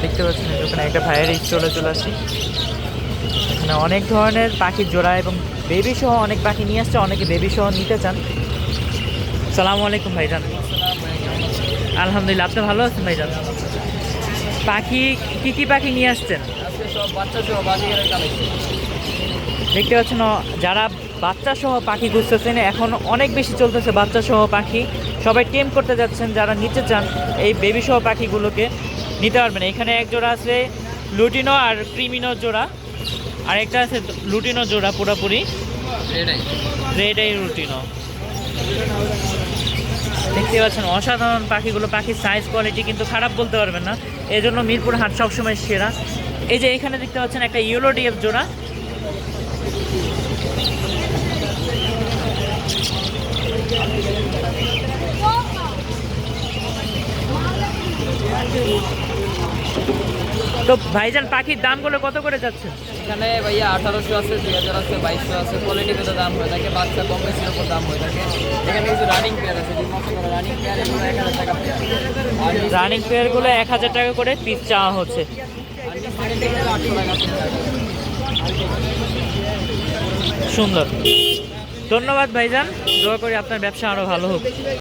দেখতে পাচ্ছেন ওখানে একটা ভাইয়ের স্টলে চলে আসছি। এখানে অনেক ধরনের পাখির জোড়া এবং বেবি সহ অনেক পাখি নিয়ে আসছে, অনেকে বেবি সহ নিতে চান। সালামু আলাইকুম ভাইজান। আলহামদুলিল্লাহ, আপনি ভালো আছেন ভাইজান? পাখি কি কি পাখি নিয়ে আসছেন? দেখতে পাচ্ছেন যারা বাচ্চা সহ পাখি খুঁজতেছেন, এখন অনেক বেশি চলতেছে বাচ্চা সহ পাখি, সবাই টেম করতে যাচ্ছেন। যারা নিতে চান এই বেবি সহ পাখিগুলোকে নিতে পারবেন। এখানে এক জোড়া আছে লুটিনো আর ক্রিমিনো জোড়া, আর একটা আছে লুটিনো জোড়া পুরোপুরি রেড আই লুটিনো। দেখতে পাচ্ছেন অসাধারণ পাখিগুলো, পাখির সাইজ কোয়ালিটি কিন্তু খারাপ বলতে পারবেন না, এই জন্য মিরপুর হাট সবসময় সেরা। এই যে এখানে দেখতে পাচ্ছেন একটা ইয়েলো ডিএফ জোড়া। তো ভাইজান পাখির দামগুলো কত করে যাচ্ছে? এখানে ভাইয়া 1800 আছে, 2000 আছে, 2200 আছে, কোয়ালিটি ভেদে দাম হয়ে থাকে, বাচ্চা কম বেশির উপর দাম হয়ে থাকে। এখানে কিছু রানিং পেয়ার আছে, রানিং পেয়ার এগুলো 1000 টাকা পেয়ার। আর রানিং পেয়ারগুলো 1000 টাকা করে পিস চাওয়া হচ্ছে। 800 টাকা পেয়ার। সুন্দর, ধন্যবাদ ভাইজান, দোয়া করি আপনার ব্যবসা আরো ভালো হোক।